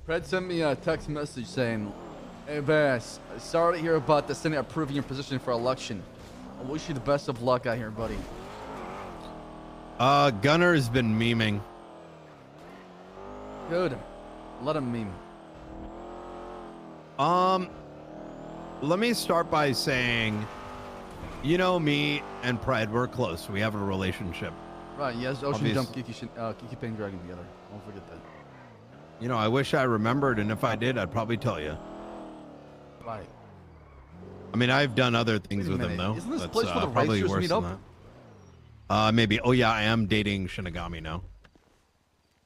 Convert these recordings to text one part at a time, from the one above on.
Fred sent me a text message saying, "Hey Bass, sorry to hear about the Senate approving your position for election. I wish you the best of luck out here, buddy." Gunner's been memeing. Good. Let him meme. Let me start by saying, you know, me and Pred, we're close. We have a relationship. Right, yes, Ocean Jump, Kiki Pain Dragon together. Don't forget that. You know, I wish I remembered, and if I did, I'd probably tell you. Right. I mean, I've done other things with him, though. Isn't this That's place where the probably racers worse meet than up? that. Maybe. Oh, yeah, I am dating Shinigami now.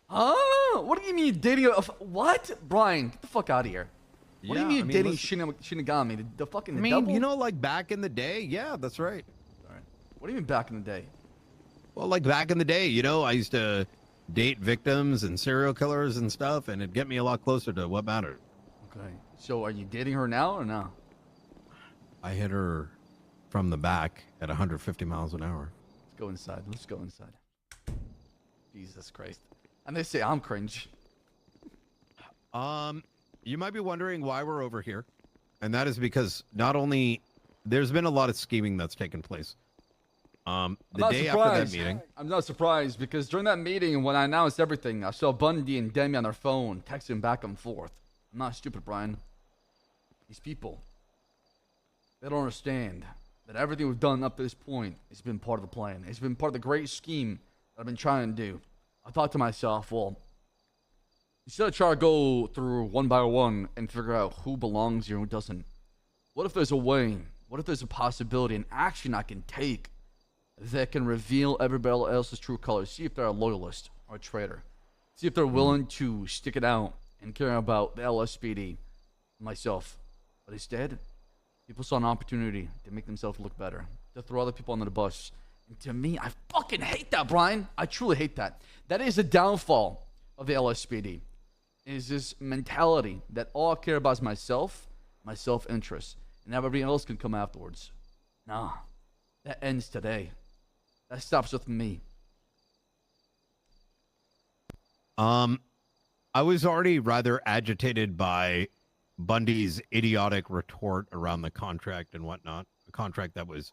Huh? What do you mean dating what? Brian, get the fuck out of here. What do you mean dating Shinigami? The fucking devil? You know, like back in the day? Yeah, that's right. All right. What do you mean back in the day? Well, like back in the day, you know, I used to date victims and serial killers and stuff, and it'd get me a lot closer to what mattered. Okay. So are you dating her now or no? I hit her from the back at 150 miles an hour. Let's go inside. Let's go inside. Jesus Christ. And they say I'm cringe. You might be wondering why we're over here. And that is because not only there's been a lot of scheming that's taken place. The day after that meeting. I'm not surprised because during that meeting when I announced everything, I saw Bundy and Demi on their phone texting back and forth. I'm not stupid, Brian. These people, they don't understand that everything we've done up to this point has been part of the plan. It's been part of the great scheme that I've been trying to do. I thought to myself, well, instead of trying to go through one by one and figure out who belongs here and who doesn't, what if there's a way, what if there's a possibility, an action I can take that can reveal everybody else's true colors? See if they're a loyalist or a traitor. See if they're willing to stick it out and care about the LSPD, myself. But instead, people saw an opportunity to make themselves look better, to throw other people under the bus. And to me, I fucking hate that, Brian. I truly hate that. That is the downfall of the LSPD. Is this mentality that all I care about is myself, my self-interest, and everybody else can come afterwards. Nah, that ends today. That stops with me. I was already rather agitated by Bundy's idiotic retort around the contract and whatnot. A contract that was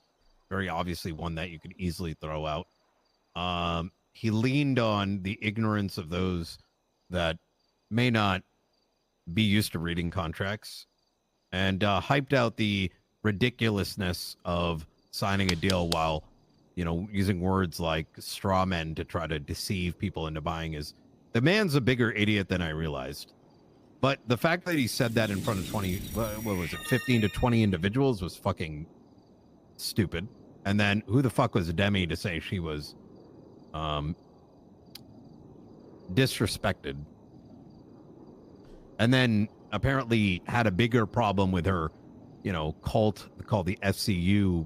very obviously one that you could easily throw out. He leaned on the ignorance of those that may not be used to reading contracts and hyped out the ridiculousness of signing a deal while, you know, using words like straw men to try to deceive people into buying his. The man's a bigger idiot than I realized. But the fact that he said that in front of 20, what was it, 15 to 20 individuals was fucking stupid. And then who the fuck was Demi to say she was disrespected? And then apparently had a bigger problem with her, you know, cult called the FCU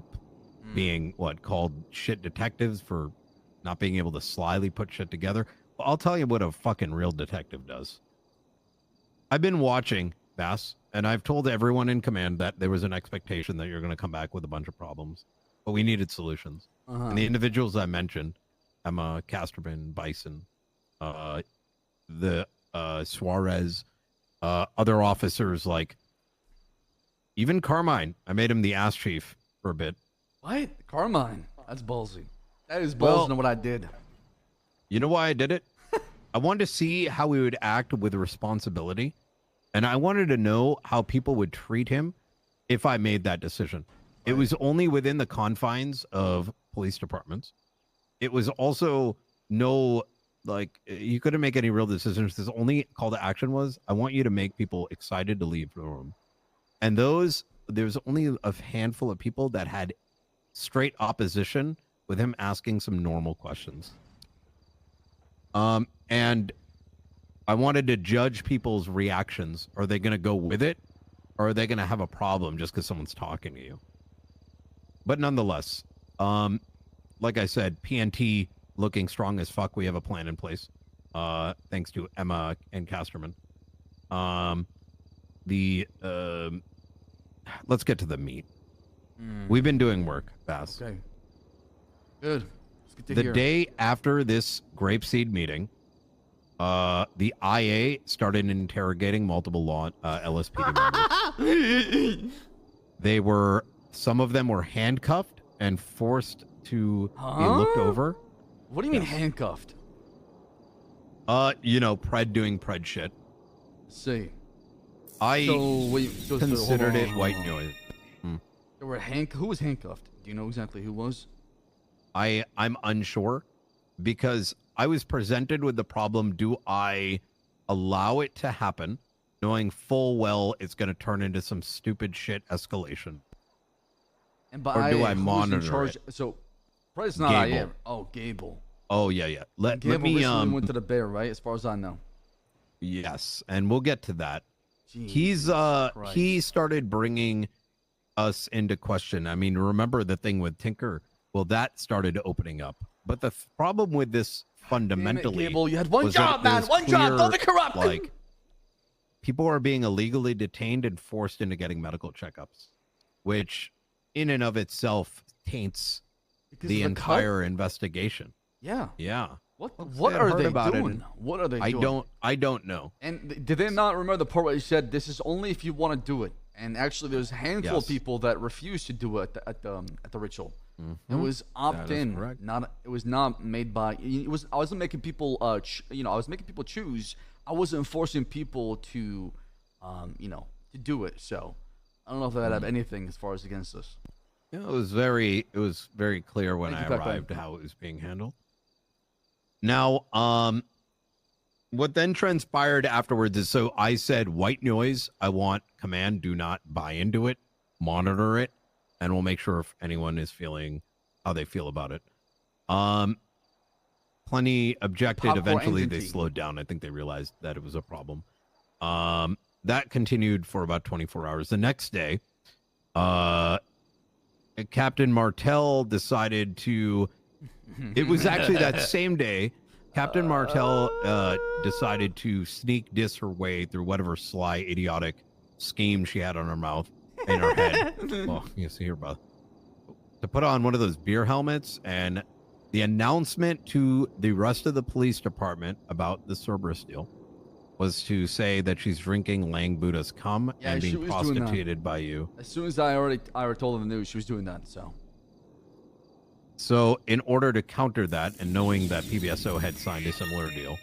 being called shit detectives for not being able to slyly put shit together. Well, I'll tell you what a fucking real detective does. I've been watching Bass, and I've told everyone in command that there was an expectation that you're going to come back with a bunch of problems, but we needed solutions. And the individuals I mentioned, Emma, Casterman, Bison, the Suarez, other officers like even Carmine. I made him the ass chief for a bit. What? Carmine? That's ballsy. That is ballsy than what I did. You know why I did it? I wanted to see how he would act with responsibility. And I wanted to know how people would treat him if I made that decision. Right. It was only within the confines of police departments. It was also you couldn't make any real decisions. The only call to action was, I want you to make people excited to leave the room. And there's only a handful of people that had straight opposition with him asking some normal questions. And I wanted to judge people's reactions. Are they going to go with it? Or are they going to have a problem just because someone's talking to you? But nonetheless, like I said, PNT looking strong as fuck. We have a plan in place. Thanks to Emma and Casterman. Let's get to the meat. We've been doing work, Bass. Okay. Good. The day after this grapeseed meeting, The IA started interrogating multiple LSPD members. Some of them were handcuffed and forced to be looked over. What do you mean handcuffed? Pred doing pred shit. See. I considered it white noise. There were who was handcuffed? Do you know exactly who was? I'm unsure because I was presented with the problem. Do I allow it to happen, knowing full well it's going to turn into some stupid shit escalation? And by or do I monitor it? So, Pred's not I am. Oh, Gable. Oh, yeah. Let me recently went to the bear, right? As far as I know. Yes, and we'll get to that. Jesus He started bringing us into question. I mean, remember the thing with Tinker? Well, that started opening up. But the problem with this fundamentally, Gable, you had one job, man. One job. Don't be corrupt. Like, people are being illegally detained and forced into getting medical checkups, which in and of itself taints the entire investigation. Yeah. What are they doing? What are they doing? I don't know. And did they not remember the part where he said this is only if you want to do it? And actually, there's a handful of people that refused to do it at the ritual. It was opt-in, it was not made by. I wasn't making people. I was making people choose. I wasn't forcing people to, to do it. So I don't know if that had anything as far as against us. Yeah, it was very clear when I arrived how it was being handled. Now, what then transpired afterwards is, so I said white noise. I want command. Do not buy into it. Monitor it, and we'll make sure if anyone is feeling how they feel about it. Plenty objected. Eventually, they slowed down. I think they realized that it was a problem. That continued for about 24 hours. The next day, Captain Martel decided to. It was actually that same day. Captain Martel decided to sneak diss her way through whatever sly, idiotic scheme she had on her mouth in her head. Well, you see here, bro. To put on one of those beer helmets, and the announcement to the rest of the police department about the Cerberus deal was to say that she's drinking Lang Buddha's cum and being prostituted by you. As soon as I already told them the news, she was doing that. So in order to counter that, and knowing that PBSO had signed a similar deal,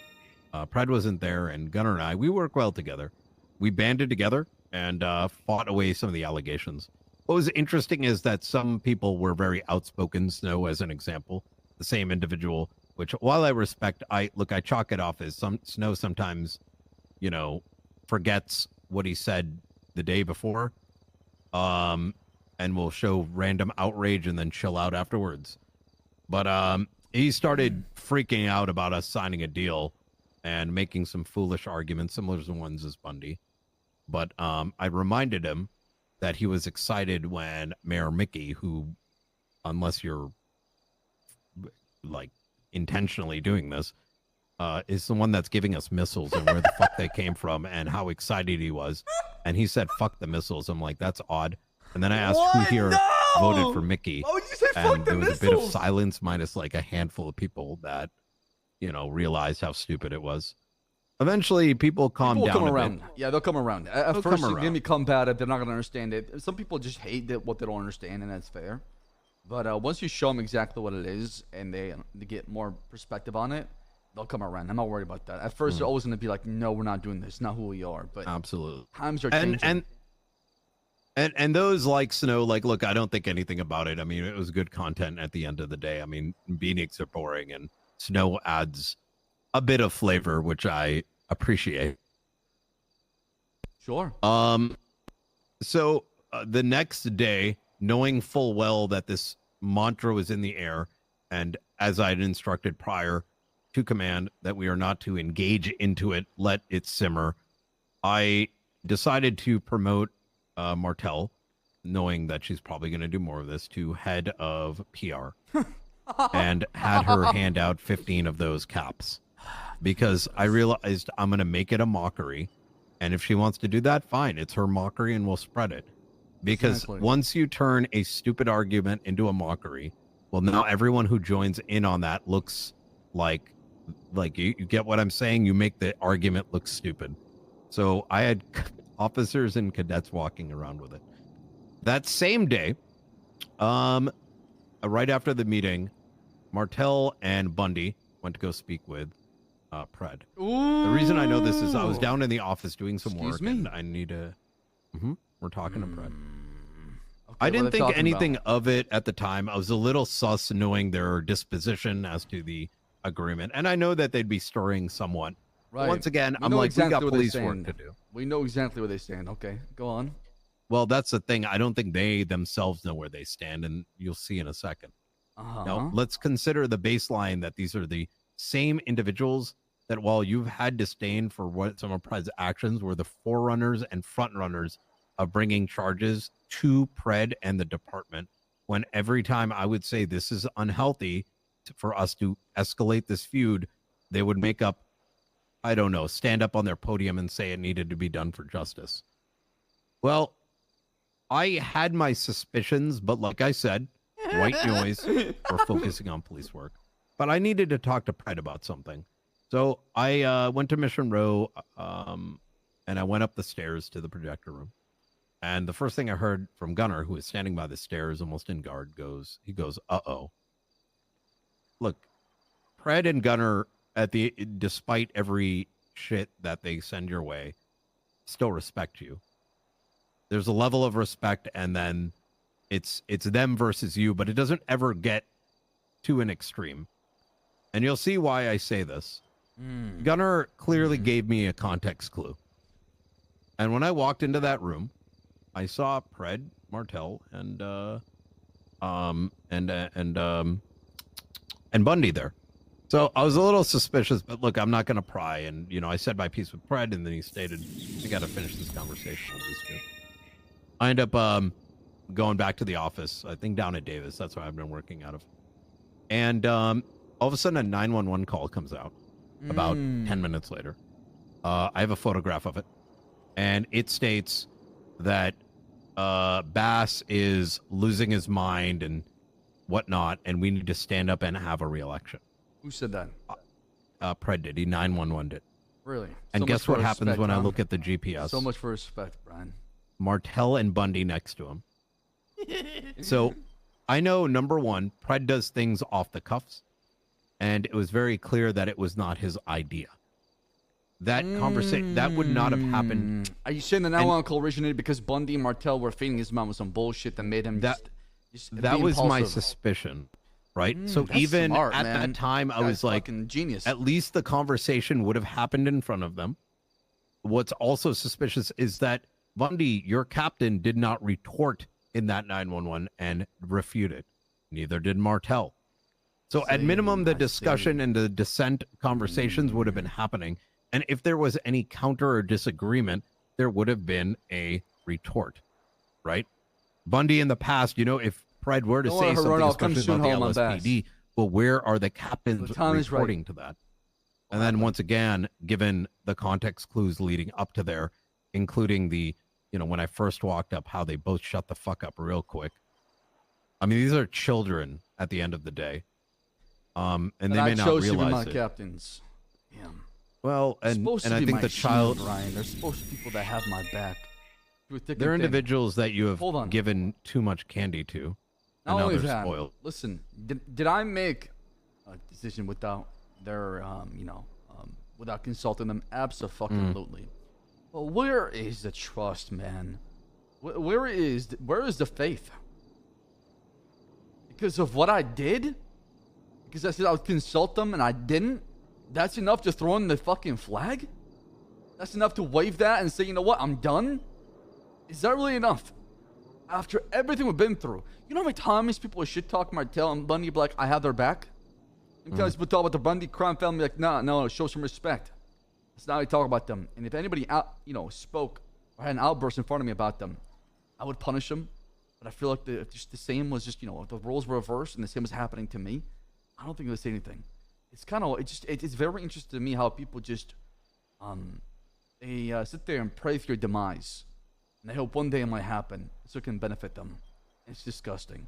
Pred wasn't there, and Gunner and I, we work well together. We banded together and fought away some of the allegations. What was interesting is that some people were very outspoken. Snow, as an example, the same individual, which while I respect, I chalk it off as Snow sometimes, forgets what he said the day before, and will show random outrage and then chill out afterwards. But he started freaking out about us signing a deal and making some foolish arguments, similar to the ones as Bundy. But I reminded him that he was excited when Mayor Mickey, who, unless you're intentionally doing this, is the one that's giving us missiles and where the fuck they came from and how excited he was. And he said, "Fuck the missiles." I'm like, that's odd. And then I asked who here voted for Mickey. Why would you say and there was a bit of silence, minus a handful of people that, realized how stupid it was. Eventually, people calmed down. Come around. Yeah, they'll come around. At first, they're gonna be combative. They're not gonna understand it. Some people just hate what they don't understand, and that's fair. But once you show them exactly what it is, and they get more perspective on it, they'll come around. I'm not worried about that. At first, they're always gonna be like, "No, we're not doing this. It's not who we are." But absolutely, times are changing. And those like Snow, look, I don't think anything about it. I mean, it was good content at the end of the day. I mean, Beanigs are boring, and Snow adds a bit of flavor, which I appreciate. Sure. So the next day, knowing full well that this mantra was in the air, and as I had instructed prior to command that we are not to engage into it, let it simmer, I decided to promote Martel, knowing that she's probably going to do more of this, to head of PR, and had her hand out 15 of those caps, because I realized I'm going to make it a mockery, and if she wants to do that, fine, it's her mockery, and we'll spread it. Because once you turn a stupid argument into a mockery, well, now everyone who joins in on that looks like Like, you get what I'm saying? You make the argument look stupid. So I had officers and cadets walking around with it. That same day, right after the meeting, Martel and Bundy went to go speak with Pred. Ooh. The reason I know this is I was down in the office doing some Excuse work, me? and I need to. We're talking to Pred. Okay, I what didn't are they think talking anything about? of it at the time. I was a little sus knowing their disposition as to the agreement, and I know that they'd be stirring somewhat. But Right. once again, We I'm know like, exactly we got where they police work stand. to do. We know exactly where they stand. Okay, go on. Well, that's the thing. I don't think they themselves know where they stand, and you'll see in a second. Now, let's consider the baseline that these are the same individuals that, while you've had disdain for what some of Pred's actions were, the forerunners and frontrunners of bringing charges to Pred and the department, when every time I would say this is unhealthy for us to escalate this feud, they would make up, I don't know, stand up on their podium and say it needed to be done for justice. Well, I had my suspicions, but like I said, white noise for focusing on police work. But I needed to talk to Pred about something. So I went to Mission Row, and I went up the stairs to the projector room. And the first thing I heard from Gunner, who was standing by the stairs almost in guard, he goes, uh-oh. Look, Pred and Gunner, despite every shit that they send your way, still respect you. There's a level of respect, and then it's them versus you, but it doesn't ever get to an extreme. And you'll see why I say this. Gunner clearly gave me a context clue. And when I walked into that room, I saw Pred, Martel, and Bundy there. So I was a little suspicious, but look, I'm not going to pry. And, I said my piece with Pred, and then he stated, I got to finish this conversation with these two. I end up going back to the office, I think down at Davis. That's where I've been working out of. And all of a sudden, a 911 call comes out about 10 minutes later. I have a photograph of it. And it states that Baas is losing his mind and whatnot, and we need to stand up and have a re-election. Who said that? Pred did. He 911 did. Really? And So guess what happens when I look at the GPS? So much for respect, Brian. Martel and Bundy next to him. So I know, number one, Pred does things off the cuffs, and it was very clear that it was not his idea. That conversation, that would not have happened. Are you saying the 911 call originated because Bundy and Martel were feeding his mom with some bullshit that made him that be was my impulsive? Suspicion, right? So That's even smart, at man. that time, I was like, genius. at least the conversation would have happened in front of them. What's also suspicious is that Bundy, your captain, did not retort in that 911 and refute it. Neither did Martel. So at minimum, the discussion and the dissent conversations would have been happening. And if there was any counter or disagreement, there would have been a retort, right? Bundy in the past, if Pred were to say something, especially about the LSPD, well, where are the captains reporting to that? And then once again, given the context clues leading up to there, including the, when I first walked up, how they both shut the fuck up real quick. I mean, these are children at the end of the day. And they may not realize to be my it. captains. Damn. Well, and I think the child, Ryan, they're supposed to be people that have my back. They're individuals that you have given too much candy to. Not and only now they're that, spoiled. listen, did I make a decision without their, without consulting them? Absolutely. Well, where is the trust, man? Where is the faith? Because of what I did? Because I said I would consult them and I didn't? That's enough to throw in the fucking flag? That's enough to wave that and say, you know what, I'm done? Is that really enough? After everything we've been through. You know how many times people would shit talk Martel and Bundy be like, I have their back? And guys would talk about the Bundy crime family like, no, show some respect. That's not how you talk about them. And if anybody spoke or had an outburst in front of me about them, I would punish them. But I feel like if just the same was just, if the roles were reversed and the same was happening to me, I don't think they would say anything. It's kind of, it's very interesting to me how people just, they sit there and pray for your demise. And they hope one day it might happen so it can benefit them. It's disgusting.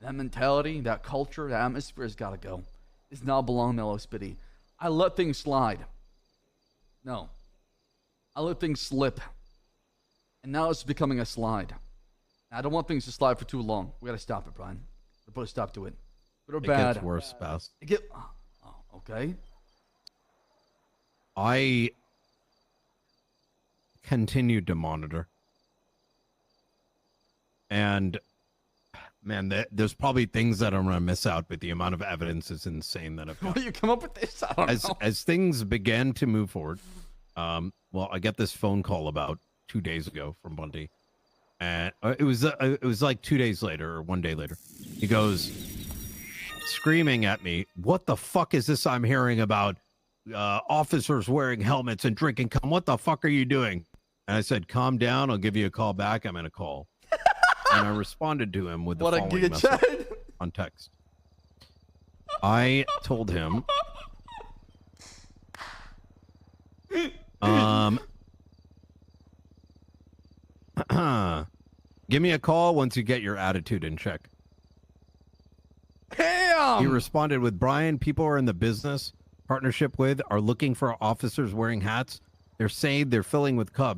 That mentality, that culture, that atmosphere has got to go. It's not belong to LSPD. I let things slide. No. I let things slip. And now it's becoming a slide. I don't want things to slide for too long. We gotta stop it, Brian. We put a stop to it. Good or bad. It gets worse, Baas. Okay. I continued to monitor. And man, there's probably things that I'm going to miss out, but the amount of evidence is insane that I've got. Why do you come up with this? I don't know. As things began to move forward, well, I get this phone call about 2 days ago from Bundy. And it was like 2 days later or 1 day later. He goes screaming at me, "What the fuck is this I'm hearing about officers wearing helmets and drinking? What the fuck are you doing?" And I said, "Calm down. I'll give you a call back. I'm in a call." And I responded to him with the following message on text. I told him, give me a call once you get your attitude in check. Damn! He responded with, "Brian, people are in the business partnership with are looking for officers wearing hats. They're saying they're filling with CoP.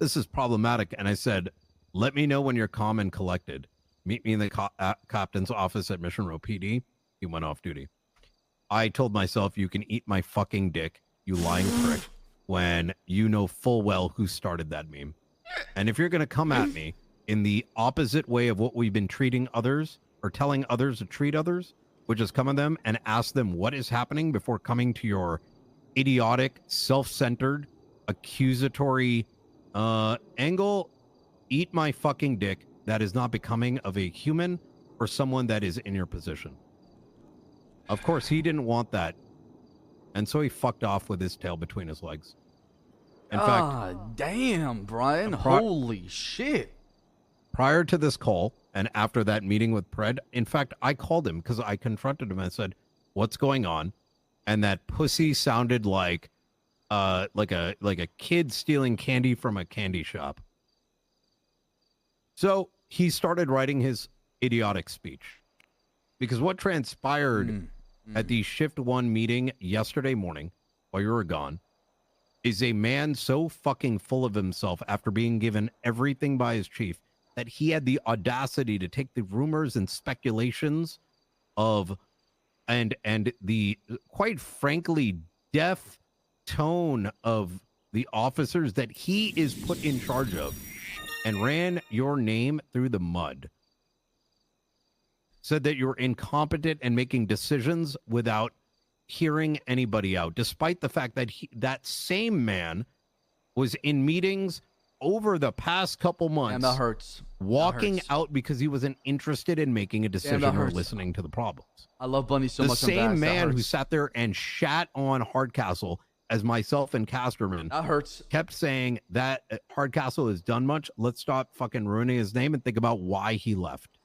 This is problematic." And I said, "Let me know when you're calm and collected. Meet me in the captain's office at Mission Row PD." He went off duty. I told myself, you can eat my fucking dick, you lying prick, when you know full well who started that meme. And if you're going to come at me in the opposite way of what we've been treating others or telling others to treat others, which is come at them and ask them what is happening before coming to your idiotic, self-centered, accusatory angle, eat my fucking dick. That is not becoming of a human or someone that is in your position. Of course, he didn't want that. And so he fucked off with his tail between his legs. In fact, damn, Brian. Holy shit. Prior to this call and after that meeting with Pred, in fact, I called him because I confronted him and said, "What's going on?" And that pussy sounded like a kid stealing candy from a candy shop. So he started writing his idiotic speech. Because what transpired at the Shift 1 meeting yesterday morning, while you were gone, is a man so fucking full of himself after being given everything by his chief that he had the audacity to take the rumors and speculations of and the quite frankly deaf tone of the officers that he is put in charge of and ran your name through the mud. Said that you're incompetent and making decisions without hearing anybody out, despite the fact that that same man was in meetings over the past couple months. And that hurts. Walking out because he wasn't interested in making a decision or listening to the problems. I love Bunny so much. The same man who sat there and shat on Hardcastle as myself and Casterman. That hurts. Kept saying that Hardcastle has done much. Let's stop fucking ruining his name and think about why he left.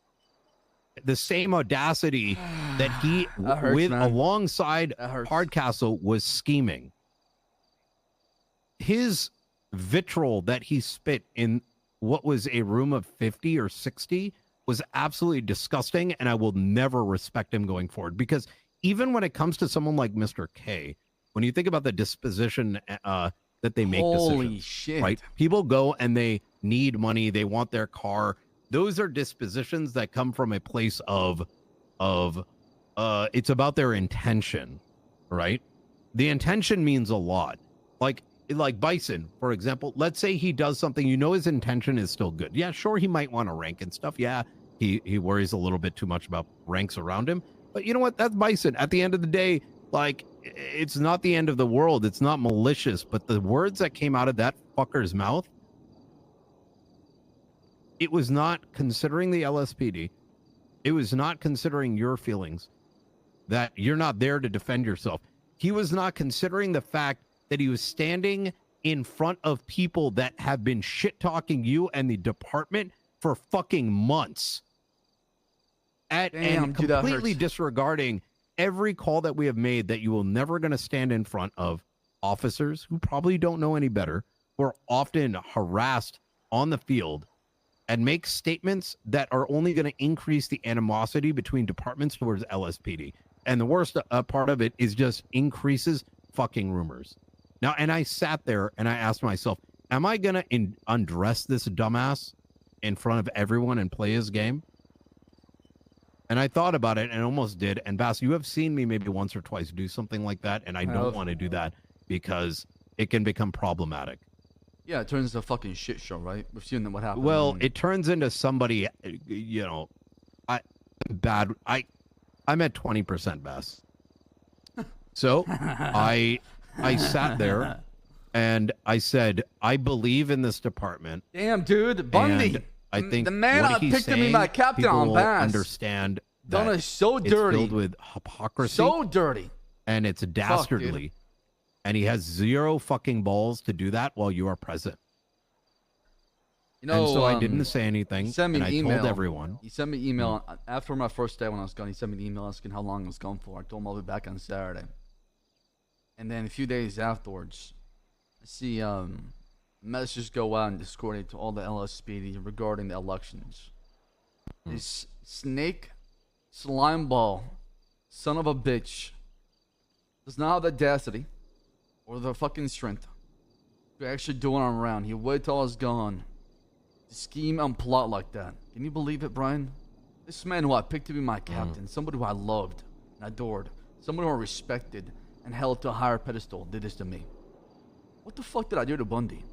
The same audacity that he, alongside Hardcastle, was scheming. His vitriol that he spit in what was a room of 50 or 60 was absolutely disgusting, and I will never respect him going forward. Because even when it comes to someone like Mr. K, when you think about the disposition that they make decisions, shit. Right? People go and they need money, they want their car. Those are dispositions that come from a place of it's about their intention, right? The intention means a lot. Like Bison, for example, let's say he does something, you know his intention is still good. Yeah, sure, he might want to rank and stuff. Yeah, he worries a little bit too much about ranks around him. But you know what? That's Bison. At the end of the day, like, it's not the end of the world. It's not malicious. But the words that came out of that fucker's mouth, it was not considering the LSPD. It was not considering your feelings, that you're not there to defend yourself. He was not considering the fact that he was standing in front of people that have been shit-talking you and the department for fucking months. And completely disregarding every call that we have made that you will never going to stand in front of officers who probably don't know any better, who are often harassed on the field, and make statements that are only going to increase the animosity between departments towards LSPD. And the worst part of it is just increases fucking rumors. Now, and I sat there and I asked myself, am I going to undress this dumbass in front of everyone and play his game? And I thought about it and almost did. And Bass, you have seen me maybe once or twice do something like that. And I don't want to do that because it can become problematic. Yeah, it turns into a fucking shit show, right? We've seen what happened. Well, it turns into somebody, you know, I'm at 20% Bass. So I sat there and I said, I believe in this department. Damn, dude, Bundy. I think the man I picked to be my captain on Bass. Understand that it's so dirty. Filled with hypocrisy. So dirty. And it's dastardly. And he has zero fucking balls to do that while you are present. You know, and so I didn't say anything. He sent me an email. I told everyone. He sent me an email after my first day when I was gone. He sent me an email asking how long I was gone for. I told him I'll be back on Saturday. And then a few days afterwards, I see messages go out in Discord to all the LSPD regarding the elections. This snake, slime ball, son of a bitch, does not have the audacity or the fucking strength to actually do it around. He waited till I was gone to scheme and plot like that. Can you believe it, Brian? This man who I picked to be my captain, somebody who I loved and adored, somebody who I respected and held to a higher pedestal, did this to me. What the fuck did I do to Bundy?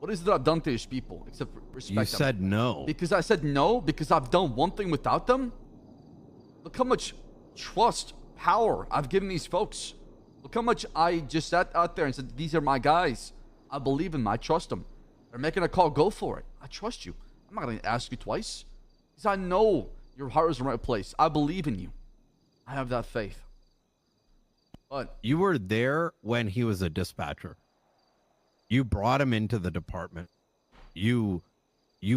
What is it that I've done to his people except respect them? You said no. Because I said no? Because I've done one thing without them? Look how much trust, power I've given these folks. Look how much I just sat out there and said, these are my guys. I believe in them. I trust them. They're making a call. Go for it. I trust you. I'm not going to ask you twice. Because I know your heart is in the right place. I believe in you. I have that faith. But you were there when he was a dispatcher. You brought him into the department. You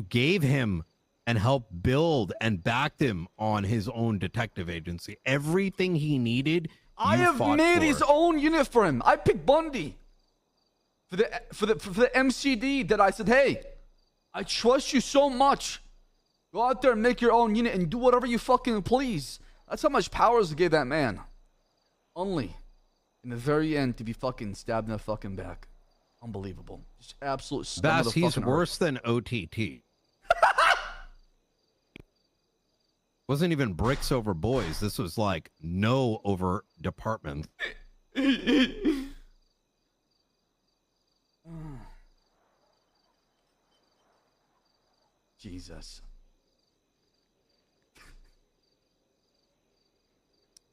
gave him and helped build and backed him on his own detective agency. Everything he needed, I have made his own unit for him. I picked Bundy for the MCD that I said, hey, I trust you so much. Go out there and make your own unit and do whatever you fucking please. That's how much power I gave that man. Only in the very end to be fucking stabbed in the fucking back. Unbelievable. Just absolute scum of the fucking he's worse than OTT. Wasn't even bricks over boys. This was like no over department. Jesus.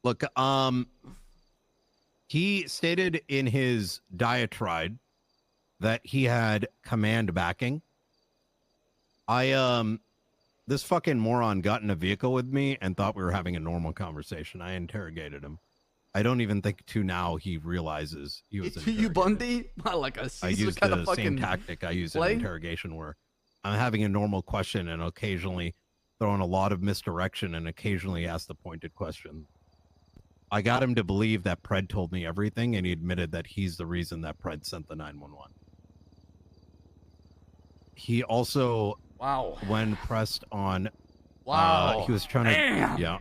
Look, he stated in his diatribe that he had command backing. This fucking moron got in a vehicle with me and thought we were having a normal conversation. I interrogated him. I don't even think to now he realizes he was you Bundy? Like a I used kind the of fucking same tactic I used in play? interrogation where I'm having a normal question and occasionally throwing a lot of misdirection and occasionally ask the pointed question. I got him to believe that Pred told me everything, and he admitted that he's the reason that Pred sent the 911. He also, when pressed on, he was trying to,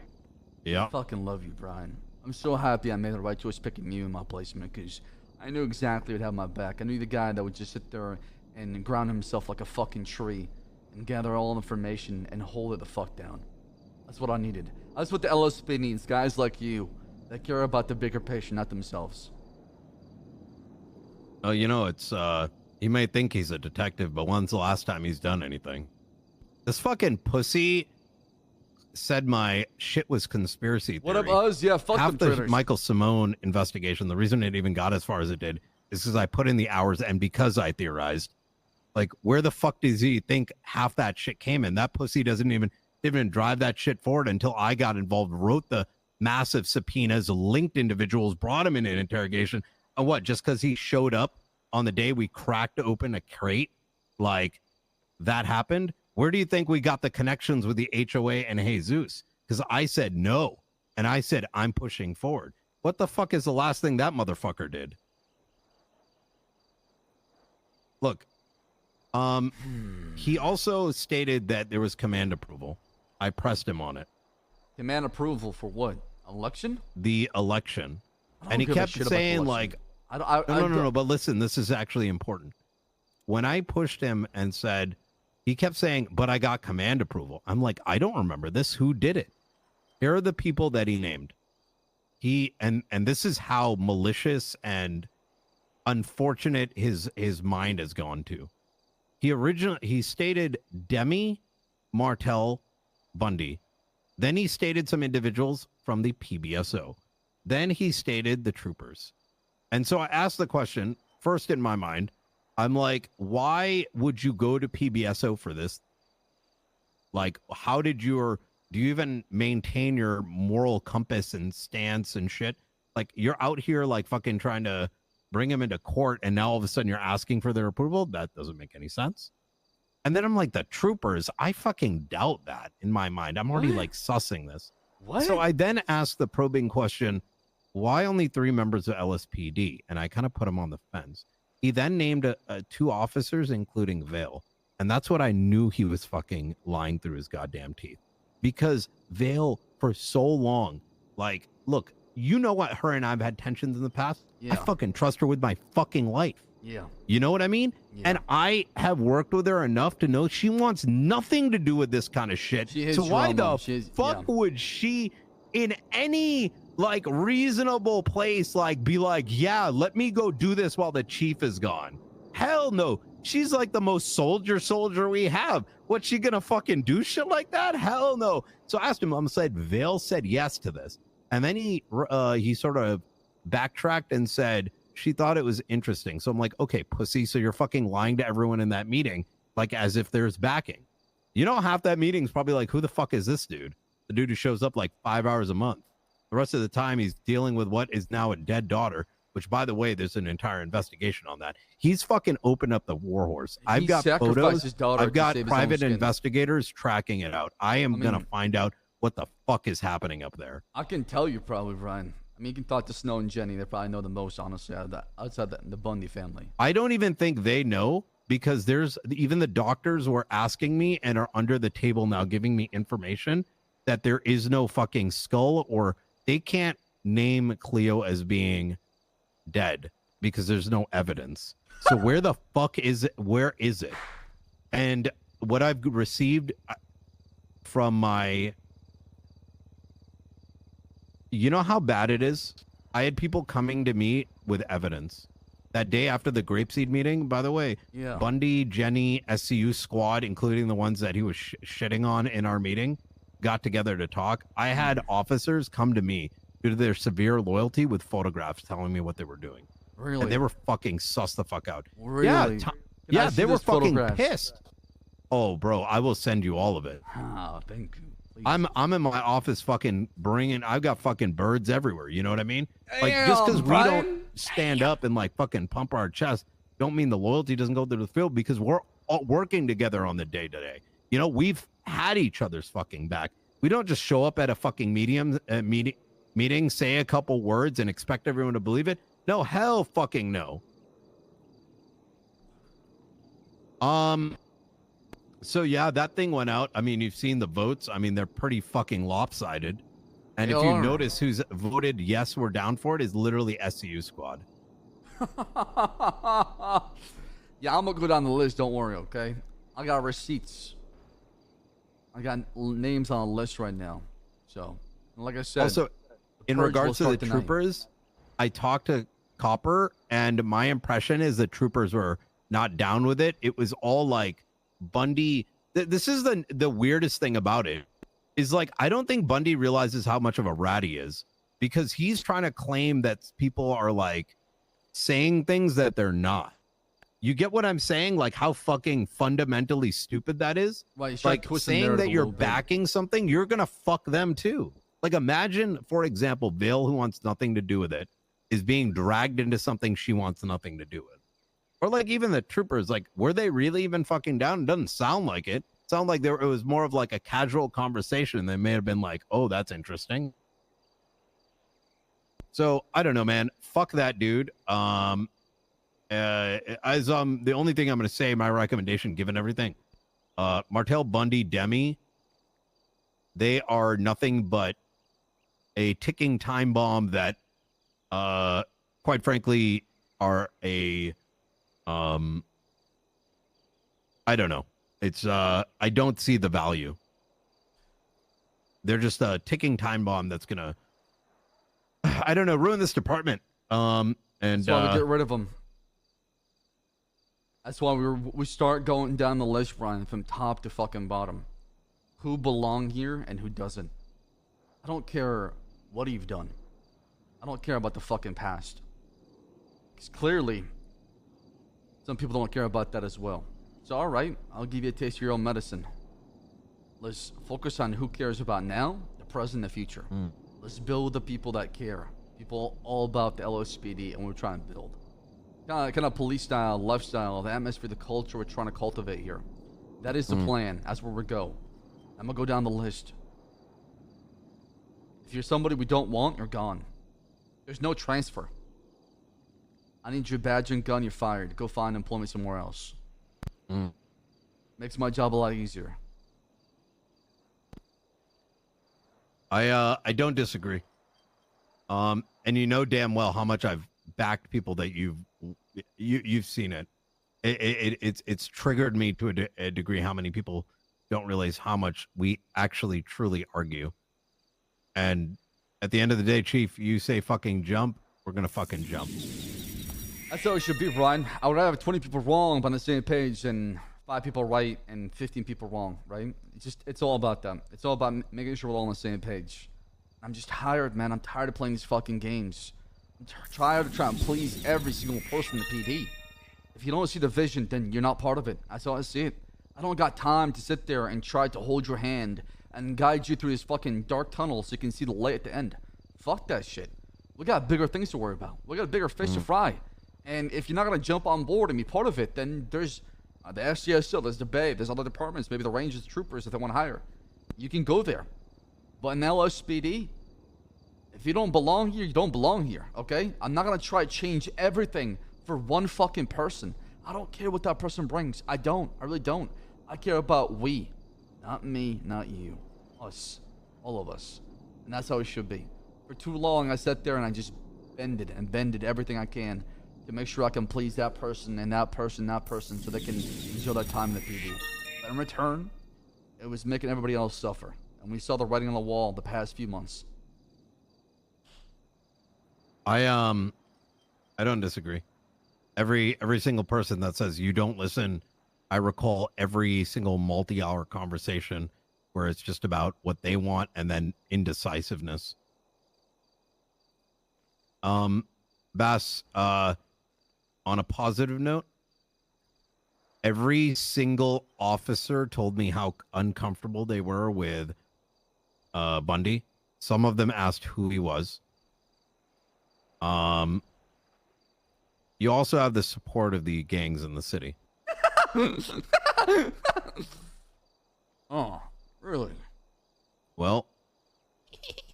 yeah. I fucking love you, Brian. I'm so happy I made the right choice picking you in my placement because I knew exactly who'd have my back. I knew the guy that would just sit there and ground himself like a fucking tree and gather all information and hold it the fuck down. That's what I needed. That's what the LSP needs, guys like you that care about the bigger picture, not themselves. Oh, you know, it's, he may think he's a detective, but when's the last time he's done anything? This fucking pussy said my shit was conspiracy theory. What up, Uz? Yeah, fuck Half them the critters. Michael Simone investigation, the reason it even got as far as it did is because I put in the hours and because I theorized. Like, where the fuck does he think half that shit came in? That pussy didn't even drive that shit forward until I got involved, wrote the massive subpoenas, linked individuals, brought him in an interrogation. And what, just because he showed up on the day we cracked open a crate, like, that happened? Where do you think we got the connections with the HOA and Jesus? Because I said no, and I said I'm pushing forward. What the fuck is the last thing that motherfucker did? Look, he also stated that there was command approval. I pressed him on it. Command approval for what? Election? The election. I don't And he give a kept shit about the saying, election. like, no, but listen, this is actually important. When I pushed him and said, he kept saying, but I got command approval. I'm like, I don't remember this. Who did it? Here are the people that he named. And this is how malicious and unfortunate his mind has gone to. He stated Demi, Martel, Bundy. Then he stated some individuals from the PBSO. Then he stated the troopers. And so I asked the question, first in my mind, I'm like, why would you go to PBSO for this? Like, how did do you even maintain your moral compass and stance and shit? Like, you're out here like fucking trying to bring him into court, and now all of a sudden you're asking for their approval? That doesn't make any sense. And then I'm like, the troopers, I fucking doubt that in my mind. I'm already like sussing this. What? So I then asked the probing question, why only 3 members of LSPD? And I kind of put him on the fence. He then named 2 officers, including Vale. And that's what I knew he was fucking lying through his goddamn teeth. Because Vale, for so long, like, look, you know what, her and I've had tensions in the past. Yeah. I fucking trust her with my fucking life. Yeah. You know what I mean? Yeah. And I have worked with her enough to know she wants nothing to do with this kind of shit. So why the fuck would she, in any like reasonable place, like be like, yeah, let me go do this while the chief is gone? Hell no. She's like the most soldier we have. What's she gonna fucking do shit like that? Hell no. So I asked him, I said, Vale said yes to this. And then he sort of backtracked and said she thought it was interesting. So I'm like, okay, pussy, so you're fucking lying to everyone in that meeting, like as if there's backing. You know, half that meeting's probably like, who the fuck is this dude? The dude who shows up like 5 hours a month. The rest of the time he's dealing with what is now a dead daughter, which, by the way, there's an entire investigation on that. He's fucking opened up the war horse. I've got photos. I've got private investigators tracking it out. I am going to find out what the fuck is happening up there. I can tell you probably, Brian. I mean, you can talk to Snow and Jenny. They probably know the most, honestly, outside the Bundy family. I don't even think they know, because there's even the doctors were asking me and are under the table now giving me information that there is no fucking skull, or they can't name Cleo as being dead because there's no evidence. So where the fuck is it? Where is it? And what I've received from my, you know how bad it is? I had people coming to me with evidence. That day after the Grapeseed meeting, by the way, yeah. Bundy, Jenny, SCU squad, including the ones that he was shitting on in our meeting, got together to talk. I had officers come to me due to their severe loyalty with photographs telling me what they were doing. Really? And they were fucking sus the fuck out. Really? Yeah, they were fucking pissed. Oh, bro, I will send you all of it. Oh, thank you. Please. I'm in my office fucking I've got fucking birds everywhere. You know what I mean? Like, Damn, just because we Brian. don't stand up and like fucking pump our chest, don't mean the loyalty doesn't go to the field, because we're all working together on the day to day. You know, we've had each other's fucking back. We don't just show up at a fucking meeting, say a couple words and expect everyone to believe it. No, hell fucking no. So yeah, that thing went out. I mean, you've seen the votes. I mean, they're pretty fucking lopsided. And if you notice who's voted yes, we're down for it, is literally SCU squad. Yeah, I'm gonna go down the list. Don't worry, okay? I got receipts. I got names on a list right now. So, like I said, also in regards to the troopers, I talked to Copper, and my impression is the troopers were not down with it. It was all like Bundy. This is the weirdest thing about it, is like, I don't think Bundy realizes how much of a rat he is, because he's trying to claim that people are like saying things that they're not. You get what I'm saying? Like how fucking fundamentally stupid that is. Right, like saying that you're backing something, you're gonna fuck them too. Like, imagine, for example, Vale, who wants nothing to do with it, is being dragged into something she wants nothing to do with. Or like even the troopers, like, were they really even fucking down? It doesn't sound like it. It sounded like it was more of like a casual conversation. They may have been like, oh, that's interesting. So I don't know, man. Fuck that dude. The only thing I'm going to say, my recommendation, given everything, Martel, Bundy, Demi, they are nothing but a ticking time bomb that, quite frankly, are a, I don't know. It's, I don't see the value. They're just a ticking time bomb that's gonna, I don't know, ruin this department. And that's why we get rid of them. That's why we start going down the list, Brian, from top to fucking bottom. Who belong here and who doesn't. I don't care what you've done. I don't care about the fucking past. Because clearly, some people don't care about that as well. So alright, I'll give you a taste of your own medicine. Let's focus on who cares about now, the present, the future. Let's build the people that care. People all about the LSPD and we're trying to build. Kind of police style, lifestyle, the atmosphere, the culture we're trying to cultivate here. That is the plan. That's where we go. I'm going to go down the list. If you're somebody we don't want, you're gone. There's no transfer. I need your badge and gun, you're fired. Go find employment somewhere else. Makes my job a lot easier. I don't disagree. And you know damn well how much I've backed people that you've seen it. It's triggered me to a degree how many people don't realize how much we actually truly argue. And at the end of the day, Chief, you say fucking jump, we're gonna fucking jump. That's how it should be, Brian. I would have 20 people wrong but on the same page and 5 people right and 15 people wrong, right? It's all about them. It's all about making sure we're all on the same page. I'm just tired, man. I'm tired of playing these fucking games. I'm tired of trying to please every single person in the PD. If you don't see the vision, then you're not part of it. That's how I see it. I don't got time to sit there and try to hold your hand and guide you through this fucking dark tunnel so you can see the light at the end. Fuck that shit. We got bigger things to worry about. We got a bigger fish to fry. And if you're not going to jump on board and be part of it, then there's the SCSO, there's the Bay, there's other departments, maybe the Rangers, the Troopers if they want to hire. You can go there. But in LSPD, if you don't belong here, you don't belong here, okay? I'm not going to try to change everything for one fucking person. I don't care what that person brings. I don't. I really don't. I care about we. Not me, not you. Us. All of us. And that's how it should be. For too long, I sat there and I just bended everything I can to make sure I can please that person and that person, so they can enjoy their time in the PD. But in return, it was making everybody else suffer. And we saw the writing on the wall the past few months. I don't disagree. Every single person that says you don't listen, I recall every single multi-hour conversation where it's just about what they want and then indecisiveness. Baas, on a positive note, every single officer told me how uncomfortable they were with Bundy. Some of them asked who he was. You also have the support of the gangs in the city. Oh, really? Well,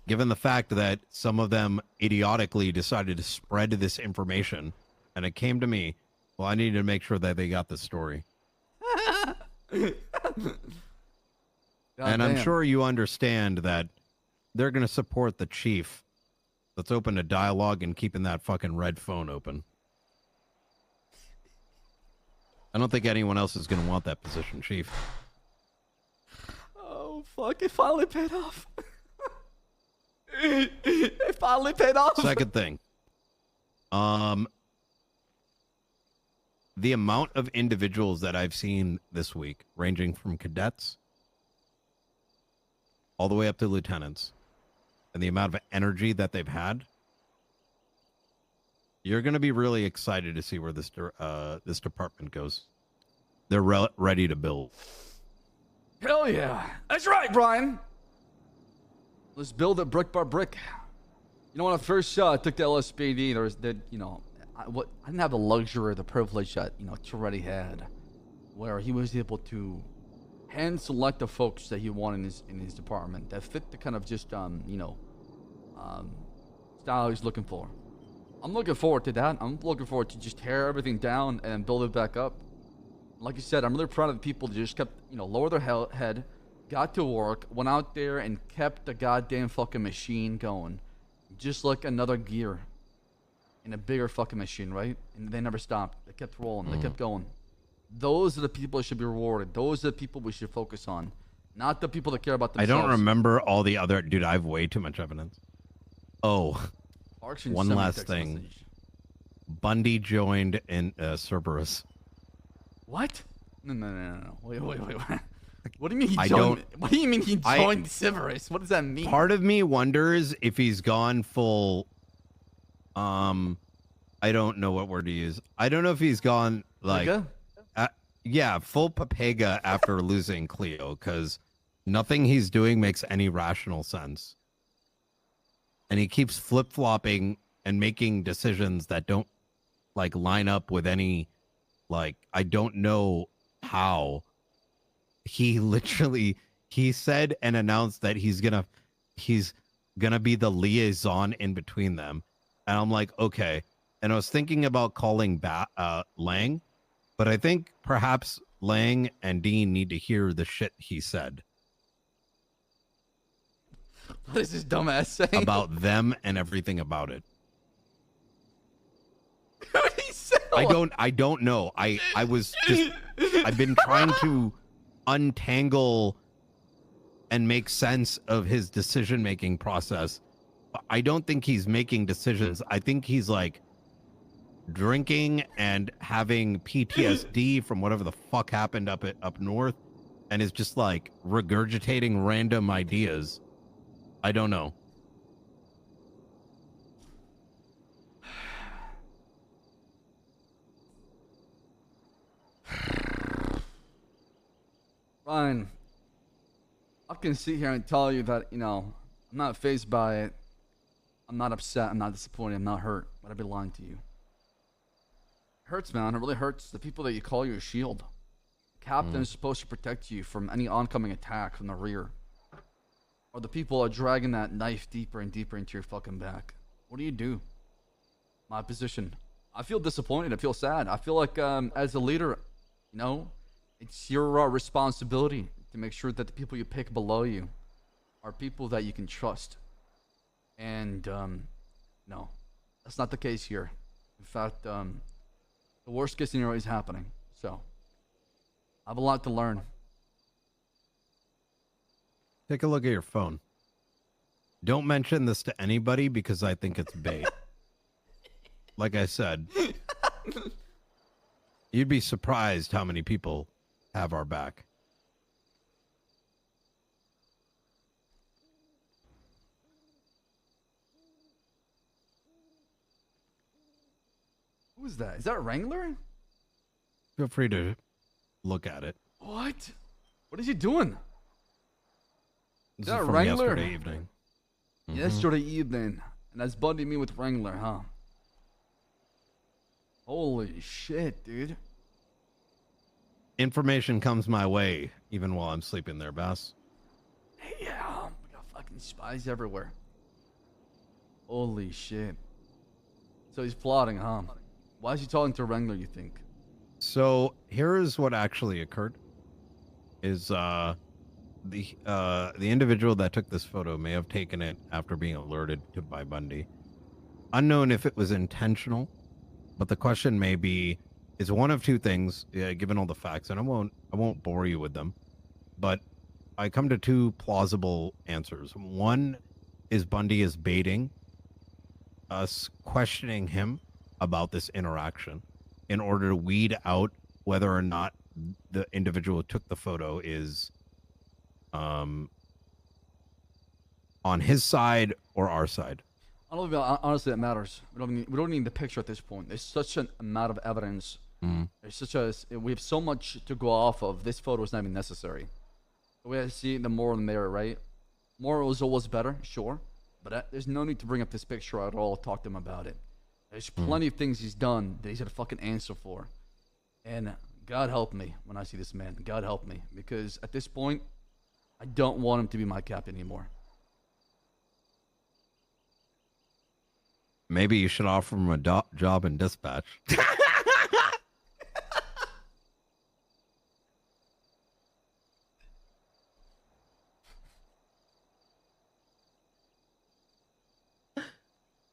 given the fact that some of them idiotically decided to spread this information, and it came to me, well, I needed to make sure that they got the story. And I'm sure you understand that they're going to support the chief that's open to dialogue and keeping that fucking red phone open. I don't think anyone else is going to want that position, Chief. Oh, fuck. It finally paid off. It finally paid off. Second thing. The amount of individuals that I've seen this week, ranging from cadets all the way up to lieutenants, and the amount of energy that they've had, you're going to be really excited to see where this department goes. They're ready to build. Hell yeah. That's right, Brian. Let's build it brick by brick. You know, when I first took the LSPD, there was I didn't have the luxury or the privilege that, Toretti had, where he was able to hand select the folks that he wanted in his department that fit the kind of just, style he's looking for. I'm looking forward to that. I'm looking forward to just tear everything down and build it back up. Like you said, I'm really proud of the people that just kept, lower their head, got to work, went out there and kept the goddamn fucking machine going. Just like another gear in a bigger fucking machine, right? And they never stopped. They kept rolling. They kept going. Those are the people that should be rewarded. Those are the people we should focus on. Not the people that care about themselves. I don't remember all the other... Dude, I have way too much evidence. Oh, one last thing. Message. Bundy joined in Cerberus. What? No. Wait. What do you mean he joined? What do you mean he joined Cerberus? What does that mean? Part of me wonders if he's gone full... I don't know what word to use. I don't know if he's gone, like... yeah, full Papega after losing Cleo, because nothing he's doing makes any rational sense. And he keeps flip-flopping and making decisions that don't, like, line up with any, like, I don't know how. He literally, he said and announced that he's gonna be the liaison in between them. And I'm like, okay. And I was thinking about calling Lang, but I think perhaps Lang and Dean need to hear the shit he said. What is this dumbass saying? About them and everything about it. What did he say? I don't know. I've been trying to untangle and make sense of his decision-making process. I don't think he's making decisions. I think he's like drinking and having PTSD from whatever the fuck happened up north, and is just like regurgitating random ideas. I don't know. Ryan, I can sit here and tell you that, you know, I'm not fazed by it. I'm not upset. I'm not disappointed. I'm not hurt. But I'd be lying to you. It hurts, man. It really hurts. The people that you call your shield. Captain is supposed to protect you from any oncoming attack from the rear. Or the people are dragging that knife deeper and deeper into your fucking back. What do? My position. I feel disappointed. I feel sad. I feel like as a leader, you know, it's your responsibility to make sure that the people you pick below you are people that you can trust. And no, that's not the case here. In fact, the worst case scenario is happening. So I have a lot to learn. Take a look at your phone. Don't mention this to anybody because I think it's bait. Like I said, you'd be surprised how many people have our back. Who's that? Is that Wrangler? Feel free to look at it. What? What is he doing? This Is that is from Wrangler? yesterday evening. Yesterday evening. And that's Bundy me with Wrangler, huh? Holy shit, dude. Information comes my way even while I'm sleeping there, Baas. Yeah, we got fucking spies everywhere. Holy shit. So he's plotting, huh? Why is he talking to Wrangler, you think? So here is what actually occurred. Is the individual that took this photo may have taken it after being alerted to by Bundy. Unknown if it was intentional, but the question may be, is one of two things, given all the facts, and I won't bore you with them, but I come to two plausible answers. One is Bundy is baiting us, questioning him about this interaction in order to weed out whether or not the individual who took the photo is on his side or our side. I don't know. Honestly, it matters. We don't need the picture at this point. There's such an amount of evidence. We have so much to go off of. This photo is not even necessary. The way I see it, the more the merrier, right? More is always better, sure. But there's no need to bring up this picture at all. Talk to him about it. There's plenty of things he's done that he's got to fucking answer for. And God help me when I see this man. God help me. Because at this point, I don't want him to be my captain anymore. Maybe you should offer him a job in dispatch.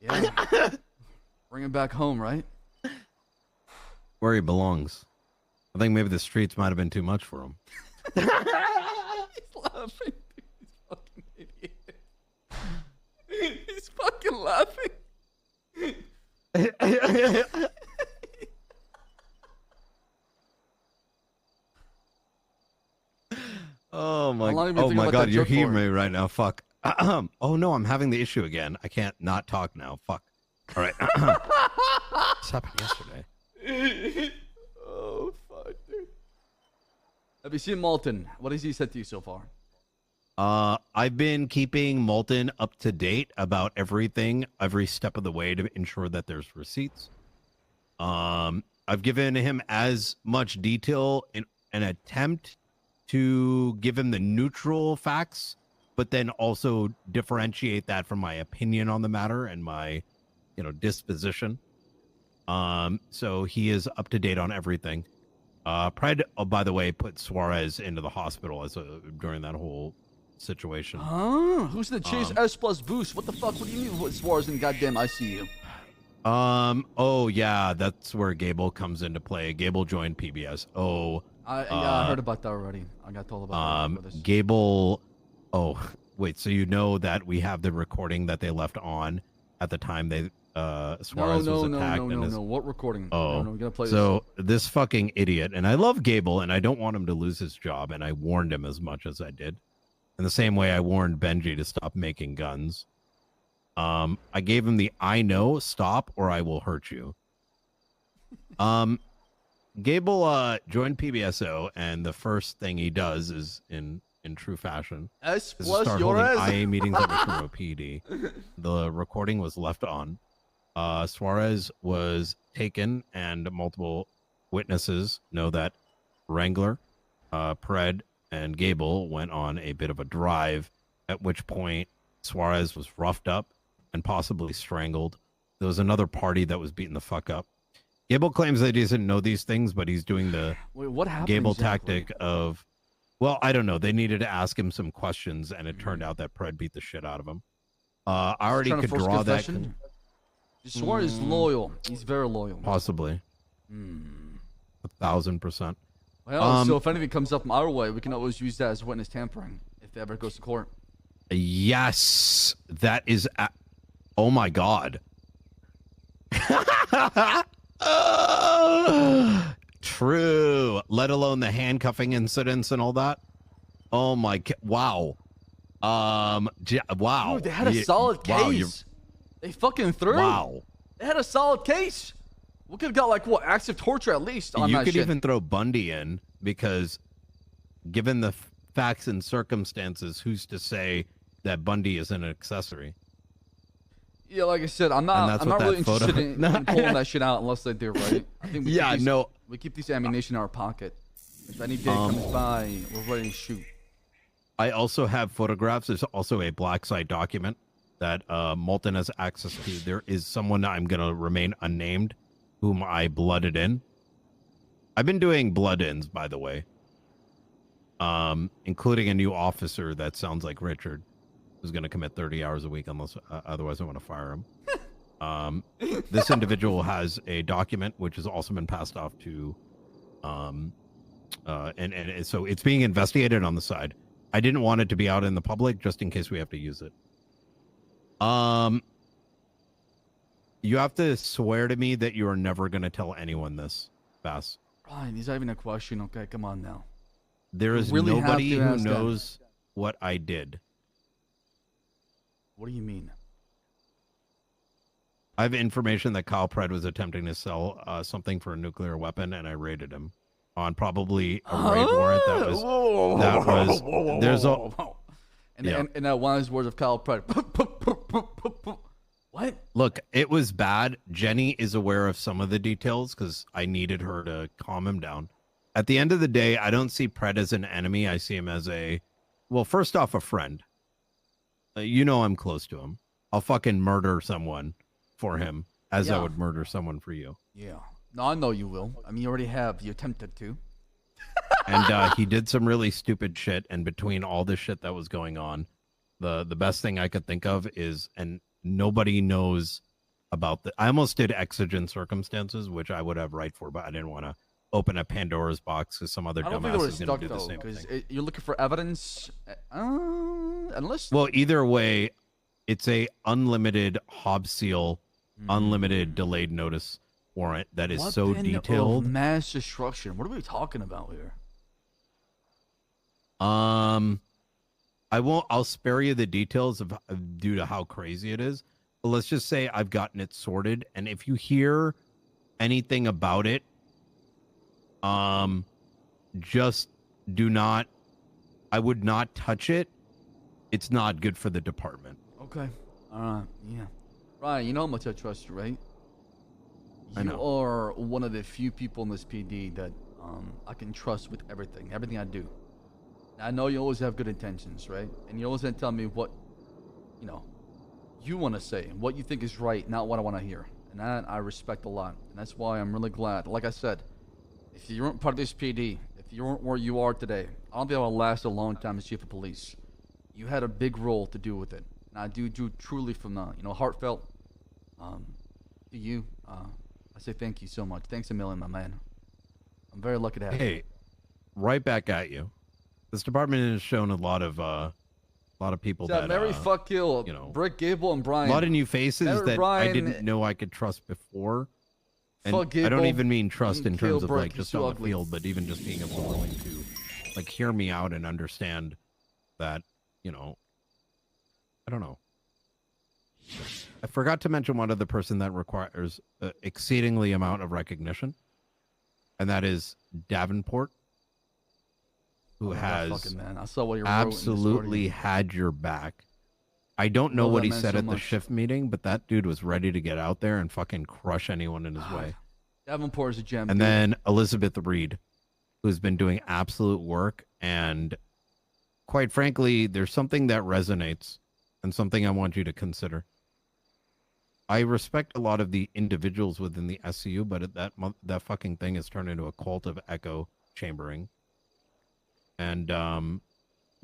Yeah. Bring him back home, right? Where he belongs. I think maybe the streets might have been too much for him. He's laughing. He's fucking idiot. He's fucking laughing. Oh my! How long have you been Oh thinking my about God! that You're joke for? hearing me right now. Fuck. Oh no! I'm having the issue again. I can't not talk now. Fuck. All right. This happened yesterday. Oh fuck, dude. Have you seen Malton? What has he said to you so far? I've been keeping Malton up to date about everything, every step of the way to ensure that there's receipts. I've given him as much detail in an attempt to give him the neutral facts, but then also differentiate that from my opinion on the matter and my, disposition. So he is up to date on everything. Pred, oh, by the way, put Suarez into the hospital during that whole situation. Huh? Who's in the Chase S plus boost? What the fuck? What do you mean with Suarez in goddamn ICU? Oh yeah, that's where Gable comes into play. Gable joined PBS. I heard about that already. I got told about that. Gable. Oh, wait. So you know that we have the recording that they left on at the time they Suarez was attacked. No. What recording? Oh, no, we gotta play so this fucking idiot, and I love Gable, and I don't want him to lose his job, and I warned him as much as I did. In the same way I warned Benji to stop making guns. I gave him the I know, stop, or I will hurt you. Gable joined PBSO, and the first thing he does is in true fashion S is plus start your holding S. IA meetings at Metro PD. The recording was left on. Suarez was taken, and multiple witnesses know that Wrangler, Pred, and Gable went on a bit of a drive, at which point Suarez was roughed up and possibly strangled. There was another party that was beaten the fuck up. Gable claims that he doesn't know these things, but he's doing the what happened Gable exactly? tactic of, well, I don't know. They needed to ask him some questions, and it turned out that Pred beat the shit out of him. I already could draw that. Suarez is loyal. He's very loyal. Possibly. 1,000%. Well, so if anything comes up our way, we can always use that as witness tampering if it ever goes to court. Yes, that is. Oh my God. True. Let alone the handcuffing incidents and all that. Oh my. Wow. Wow. Dude, they had a solid case. They fucking threw. Wow. They had a solid case. We could have got like what, active torture at least on you that could shit. even throw Bundy in, because given the facts and circumstances, who's to say that Bundy is an accessory? Yeah, like I said, I'm not really interested in pulling that shit out unless they do, right? I think we keep these ammunition in our pocket. If any day comes by, we're ready to shoot. I also have photographs. There's also a black site document that Malton has access to. There is someone I'm going to remain unnamed whom I blooded in. I've been doing blood-ins, by the way, including a new officer that sounds like Richard, who's going to commit 30 hours a week unless otherwise I want to fire him. This individual has a document which has also been passed off to, and so it's being investigated on the side. I didn't want it to be out in the public just in case we have to use it. You have to swear to me that you are never going to tell anyone this, Bass. Ryan, these are even a question. Okay, come on now. There is really nobody who knows what I did. What do you mean? I have information that Kyle Pred was attempting to sell something for a nuclear weapon, and I raided him on probably a raid warrant. And that one of his words of Kyle Pred. What? Look, it was bad. Jenny is aware of some of the details because I needed her to calm him down. At the end of the day, I don't see Pred as an enemy. I see him as first off, a friend. I'm close to him. I'll fucking murder someone for him as I would murder someone for you. Yeah. No, I know you will. I mean, you already have. You attempted to. And he did some really stupid shit. And between all the shit that was going on, the best thing I could think of is, and nobody knows about the. I almost did exigent circumstances, which I would have right for, but I didn't want to open a Pandora's box because some other I don't think it dumbass was is going stuck to do the though, same because thing. you're looking for evidence. Unless. Well, either way, it's a unlimited Hob seal, unlimited delayed notice warrant that is so Weapon detailed. of mass destruction. What are we talking about here? I won't. I'll spare you the details of due to how crazy it is. But let's just say I've gotten it sorted, and if you hear anything about it, just do not. I would not touch it. It's not good for the department. Okay. Yeah. Ryan, you know how much I trust you, right? I know. You are one of the few people in this PD that I can trust with everything I do. I know you always have good intentions, right? And you always gonna tell me what, you want to say, what you think is right, not what I want to hear. And that I respect a lot. And that's why I'm really glad. Like I said, if you weren't part of this PD, if you weren't where you are today, I don't think I would last a long time as chief of police. You had a big role to do with it. And I do truly from, heartfelt, to you, I say thank you so much. Thanks a million, my man. I'm very lucky to have you. Hey, right back at you. This department has shown a lot of people that Mary fuck kill, Brick Gable and Brian. A lot of new faces Mary that Brian, I didn't know I could trust before. And fuck Gable, I don't even mean trust in terms of Brick, like just he's on ugly. the field, but even just being able to willing to like hear me out and understand that, I don't know. I forgot to mention one other person that requires exceedingly amount of recognition, and that is Davenport, who has fucking man. I saw what you wrote absolutely in the had your back. I don't know Love what that he man said so at the much. shift meeting, but that dude was ready to get out there and fucking crush anyone in his way. Davenport is a gem. And dude. then Elizabeth Reed, who's been doing absolute work. And quite frankly, there's something that resonates and something I want you to consider. I respect a lot of the individuals within the SCU, but that fucking thing has turned into a cult of echo chambering. And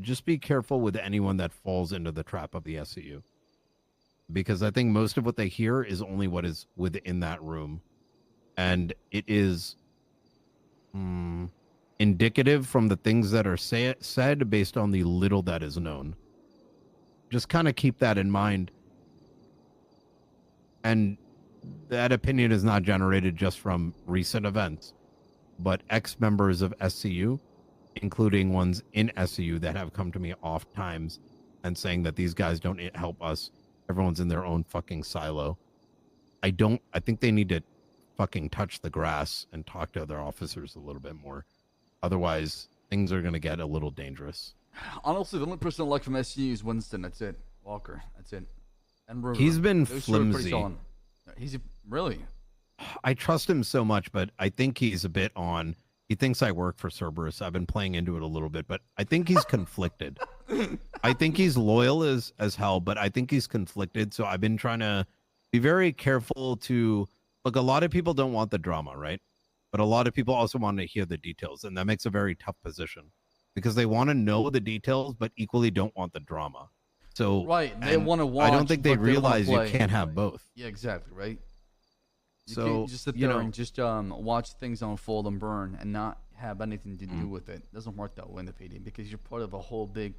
just be careful with anyone that falls into the trap of the SCU. Because I think most of what they hear is only what is within that room. And it is indicative from the things that are said based on the little that is known. Just kind of keep that in mind. And that opinion is not generated just from recent events, but ex-members of SCU, including ones in SCU that have come to me oft times and saying that these guys don't help us. Everyone's in their own fucking silo. I think they need to fucking touch the grass and talk to other officers a little bit more. Otherwise, things are going to get a little dangerous. Honestly, the only person I like from SCU is Winston. That's it. Walker. That's it. And River. He's been Those two are pretty flimsy. solid. Really. I trust him so much, but I think he's a bit on. He thinks I work for Cerberus. I've been playing into it a little bit, but I think he's conflicted. I think he's loyal as hell, but I think he's conflicted. So I've been trying to be very careful to look. A lot of people don't want the drama, right? But a lot of people also want to hear the details, and that makes a very tough position because they want to know the details, but equally don't want the drama. So Right. They want to watch. I don't think they but wanna realize you play. can't have both. Yeah, exactly. Right. You So, can't just sit there and just watch things unfold and burn and not have anything to do with it. It doesn't work that way in the PD because you're part of a whole big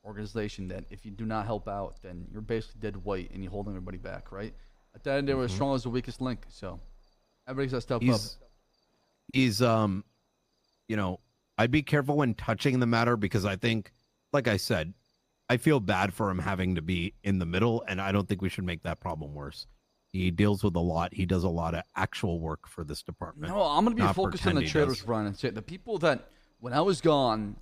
organization that if you do not help out, then you're basically dead weight and you're holding everybody back, right? At the end, they were as strong as the weakest link. So everybody's got to step up. He's I'd be careful when touching the matter because I think, like I said, I feel bad for him having to be in the middle, and I don't think we should make that problem worse. He deals with a lot. He does a lot of actual work for this department. No, I'm going to be Not focused on pretend the he traders, does. Brian, and say the people that, when I was gone,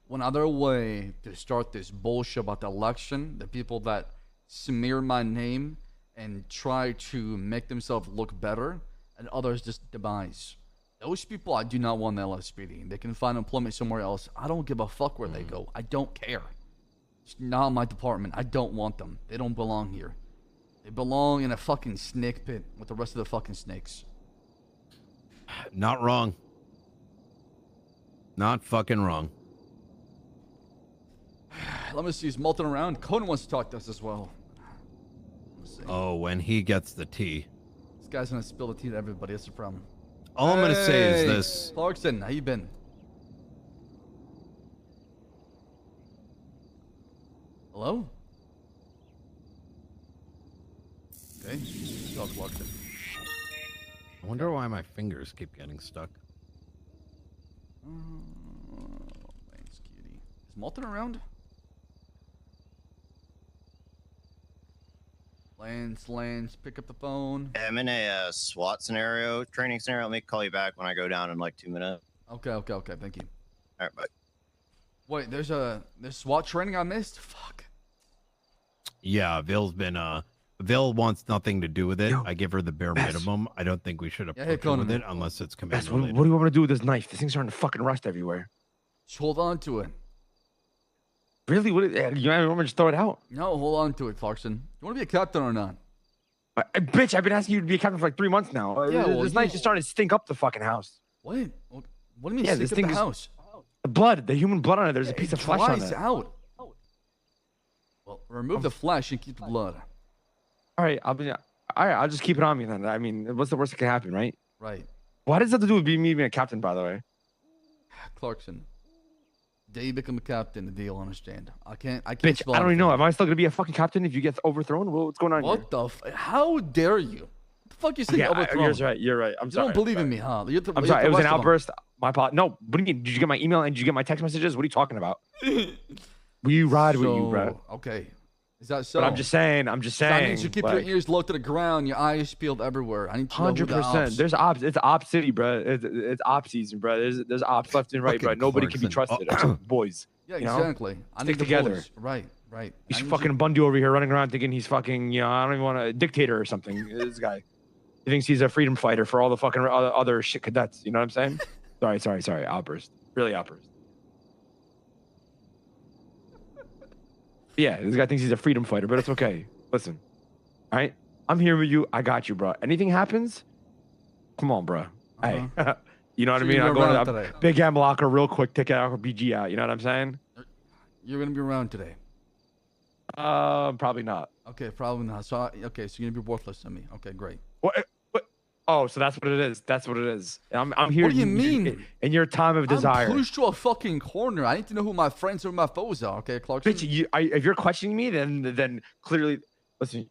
went out of their way to start this bullshit about the election, the people that smear my name and try to make themselves look better, and others just demise. Those people I do not want in the LSPD. They can find employment somewhere else. I don't give a fuck where they go. I don't care. It's not my department. I don't want them. They don't belong here. They belong in a fucking snake pit with the rest of the fucking snakes. Not wrong. Not fucking wrong. Let me see. He's molting around. Conan wants to talk to us as well. Let's see. Oh, when he gets the tea. This guy's gonna spill the tea to everybody. That's the problem. All I'm gonna say is this. Clarkson, how you been? Hello? Okay, still Clarkson. I wonder why my fingers keep getting stuck. Thanks, cutie. Is Malton around? Lance, pick up the phone. I'm in a SWAT scenario, training scenario. Let me call you back when I go down in like 2 minutes. Okay, thank you. All right, bye. Wait, there's SWAT training I missed? Fuck. Yeah, Vil wants nothing to do with it. Yo, I give her the bare minimum. I don't think we should approach Conan. with it unless it's command What related. do you want me to do with this knife? This thing's starting to fucking rust everywhere. Just hold on to it. Really? What? You want me to just throw it out? No, hold on to it, Clarkson. You want to be a captain or not? Bitch, I've been asking you to be a captain for like 3 months now. Yeah, well, this knife's just starting to stink up the fucking house. What? What do you mean Yeah, stick this up thing the is- house? The blood, the human blood on it. There's a piece of flesh on Dries it. out. Well, remove the flesh and keep the blood. All right, I'll just keep it on me then. I mean, what's the worst that can happen, right? Right. What does that have to do with me being a captain, by the way? Clarkson. Day you become a captain, the deal, understand. I can't Bitch, spell I don't even anything. know. Am I still gonna be a fucking captain if you get overthrown? What's going on here? What the how dare you? What the fuck you saying Yeah, overthrown? you're right. I'm You sorry. don't believe in me, huh? You're the, I'm you're sorry. the It was an rest of 'em. outburst. My apologies. No, what do you mean? Did you get my email and did you get my text messages? What are you talking about? We ride with you, bro. Okay. Is that so? But I'm just saying. That means you keep like, your ears low to the ground, your eyes peeled everywhere. I need to know who the 100%. ops. There's ops. It's op city, bro. It's op season, bro. There's ops left and right, bro. Fucking Nobody can be Clarkson. trusted. Except boys. Yeah, you know? exactly. I Stick need the together. boys. Right. I He's need fucking Bundy over here running around thinking he's fucking, I don't even want a dictator or something. This guy. He thinks he's a freedom fighter for all the fucking other shit cadets. You know what I'm saying? sorry. Outburst. Really outburst. Yeah, this guy thinks he's a freedom fighter, but it's okay. Listen, all right? I'm here with you. I got you, bro. Anything happens, come on, bro. Hey, you know what So I mean? you're I'm going around to today? big M locker real quick, take out BG out. You know what I'm saying? You're gonna be around today. Probably not. Okay, probably not. So you're gonna be worthless to me. Okay, great. What? Oh, so that's what it is. That's what it is. I'm here. What do you mean? In your time of desire. I'm pushed to a fucking corner. I need to know who my friends or my foes are. Okay, Clarkson. Bitch, if you're questioning me, then clearly, listen,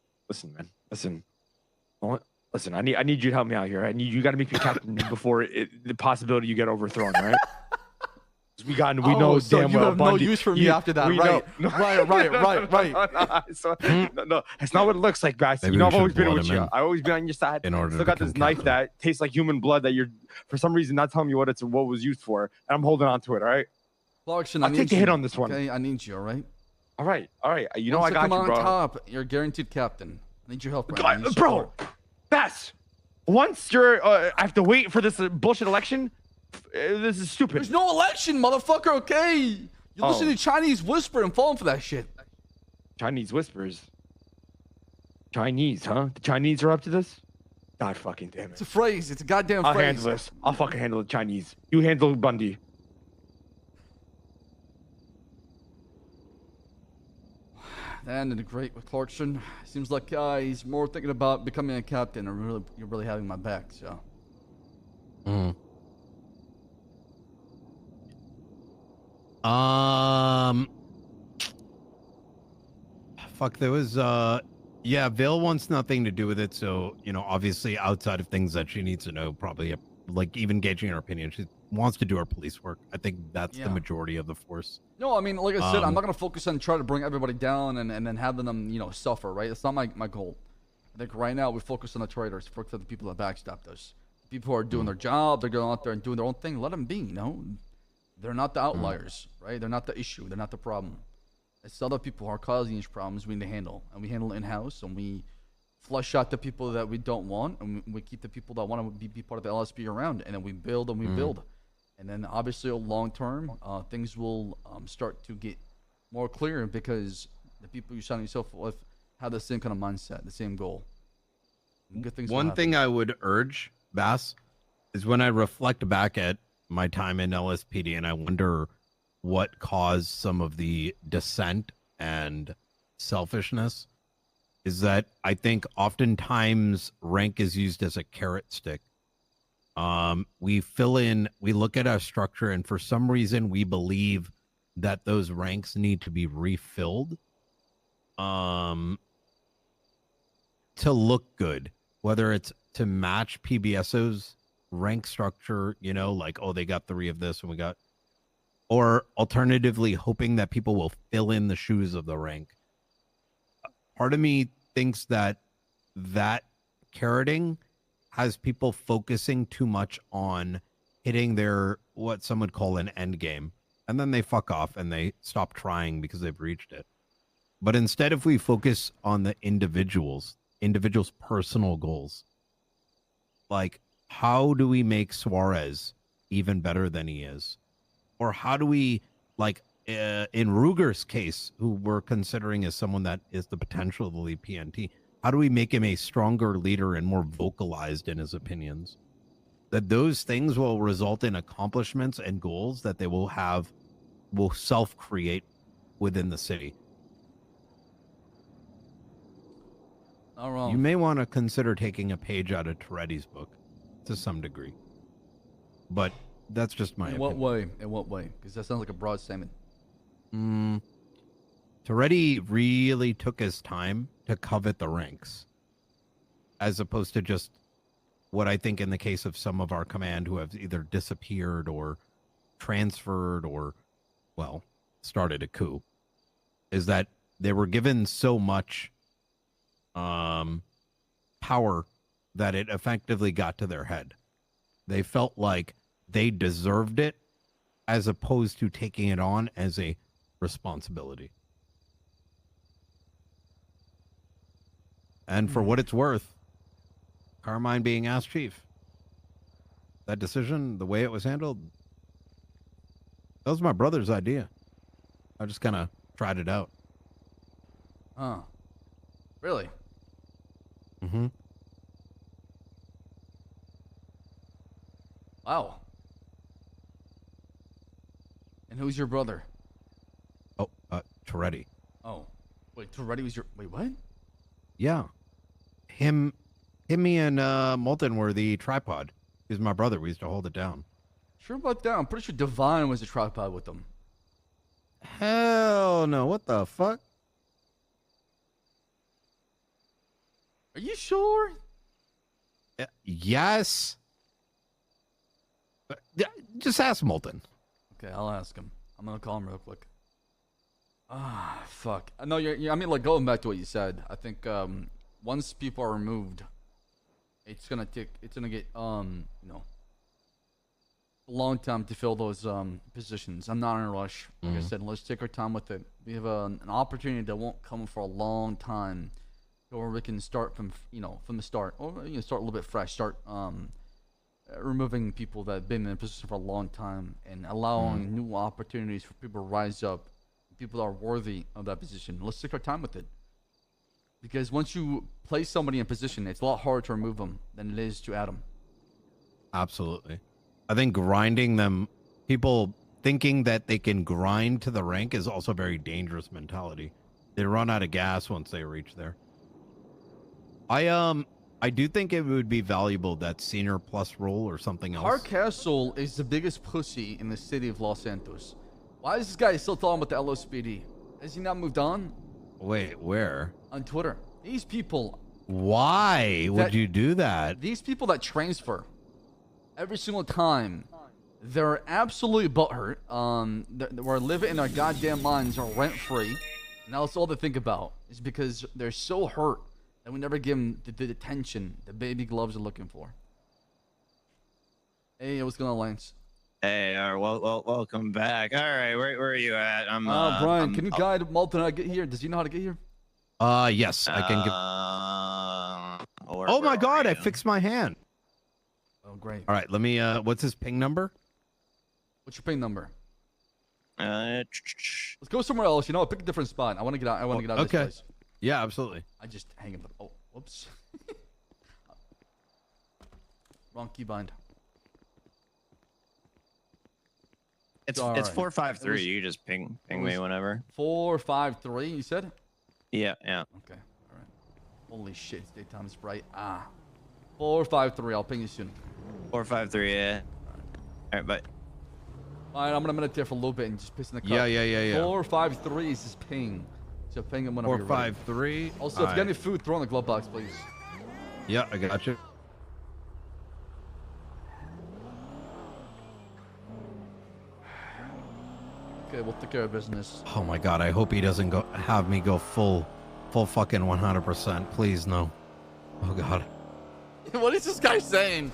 man, listen. Listen, I need you to help me out here. You got to make me captain before the possibility you get overthrown, right? We know so damn you well. have no Bundy, use for me after that, right? Right. No, it's not what it looks like, Bass. Maybe You know, we I've always should been blood with him you. in I've always been on your side. in order Still to got this become knife captain. that tastes like human blood that you're, for some reason, not telling me what was used for, and I'm holding on to it. All right. Clarkson, I'll I need take the you. hit on this one. Okay, I need you. All right. All right. You know Once I got come you, on bro. top, you're guaranteed captain. I need your help, right? I need Bro, support. Bass. Once I have to wait for this bullshit election. This is stupid. There's no election, motherfucker. Okay. You Oh. listen to Chinese whisper and falling for that shit. Chinese whispers. Chinese, huh? The Chinese are up to this? God fucking damn It's it. a phrase. It's a goddamn I'll phrase. handle this. I'll fucking handle the Chinese. You handle Bundy. That ended great with Clarkson. Seems like he's more thinking about becoming a captain, or you're really having my back. So. Fuck, there was yeah, Vil wants nothing to do with it, so obviously outside of things that she needs to know, probably like even gauging her opinion, she wants to do her police work. I think that's the majority of the force. No, I mean, like I said, I'm not gonna focus on trying to bring everybody down and then having them, suffer, right? That's not my goal. I think right now we focus on the traitors, focus on the people that backstabbed us. The people who are doing their job, they're going out there and doing their own thing. Let them be, They're not the outliers, right? They're not the issue. They're not the problem. It's other people who are causing these problems we need to handle. And we handle it in-house, and we flush out the people that we don't want, and we keep the people that want to be part of the LSP around, and then we build and we build. And then obviously long term, things will start to get more clear because the people you surround yourself with have the same kind of mindset, the same goal. And good things will One happen. thing I would urge, Bass, is when I reflect back at my time in LSPD and I wonder what caused some of the dissent and selfishness, is that I think oftentimes rank is used as a carrot stick. We look at our structure, and for some reason we believe that those ranks need to be refilled to look good, whether it's to match PBSO's rank structure, you know, like, oh, they got 3 of this and we got, or alternatively hoping that people will fill in the shoes of the rank. Part of me thinks that carroting has people focusing too much on hitting their, what some would call an end game, and then they fuck off and they stop trying because they've reached it. But instead, if we focus on the individuals' personal goals, like, how do we make Suarez even better than he is? Or how do we, like, in Ruger's case, who we're considering as someone that is the potential to lead PNT, how do we make him a stronger leader and more vocalized in his opinions? That those things will result in accomplishments and goals that they will self-create within the city. Not wrong. You may want to consider taking a page out of Toretti's book to some degree. But that's just my opinion. In what way? Because that sounds like a broad statement. Toretti really took his time to covet the ranks, as opposed to just what I think in the case of some of our command who have either disappeared or transferred or, well, started a coup, is that they were given so much power that it effectively got to their head. They felt like they deserved it as opposed to taking it on as a responsibility. And for what it's worth, Carmine being asked chief, that decision, the way it was handled, that was my brother's idea. I just kind of tried it out. Huh. Really? Mm-hmm. Wow. And who's your brother? Oh, Toretti. Oh. Wait, Toretti was your... Wait, what? Yeah. Me and Molten were the tripod. He was my brother. We used to hold it down. Sure about that? I'm pretty sure Divine was the tripod with them. Hell no. What the fuck? Are you sure? Yes. Just ask Molten. Okay, I'll ask him. I'm gonna call him real quick. Ah, fuck. No, I mean, like, going back to what you said, I think once people are removed, it's gonna get you know, a long time to fill those positions. I'm not in a rush. Like I said, let's take our time with it. We have an opportunity that won't come for a long time, or we can start from the start, or start a little bit fresh. Start removing people that have been in a position for a long time and allowing new opportunities for people to rise up, people that are worthy of that position. Let's take our time with it, because once you place somebody in a position, it's a lot harder to remove them than it is to add them. Absolutely. I think grinding them, people thinking that they can grind to the rank, is also a very dangerous mentality. They run out of gas once they reach there. I do think it would be valuable, that senior plus role or something else. Hardcastle is the biggest pussy in the city of Los Santos. Why is this guy still talking about the LSPD? Has he not moved on? Wait, where? On Twitter. These people. Why would you do that? These people that transfer every single time, they're absolutely butthurt. We're living in their goddamn minds, are rent free. And that's all they think about, is because they're so hurt that we never give them the attention the baby gloves are looking for. Hey, what's going on, Lance? Hey, welcome back. All right, where are you at? Brian, can you guide Molten how to get here? Does he know how to get here? Yes, I can give. Oh my God, I fixed my hand. Oh, great. All right, let me. What's his ping number? What's your ping number? Let's go somewhere else. You know, pick a different spot. I want to get out. Of this place. Yeah, absolutely. I just hang up. Oh, whoops. Wrong keybind. It's 453. You just ping me whenever. 453. You said? Yeah. Okay. All right. Holy shit, it's daytime. It's bright. 453. I'll ping you soon. 453. Yeah. All right, bye. Alright, I'm gonna meditate for a little bit and just piss in the cup. Yeah. 453 is his ping. So ping him whenever you're ready. 453. Also, if you got any food, throw in the glove box, please. Yeah, I got you. Okay, we'll take care of business. Oh my god, I hope he doesn't have me go full fucking 100%. Please, no. Oh god. What is this guy saying?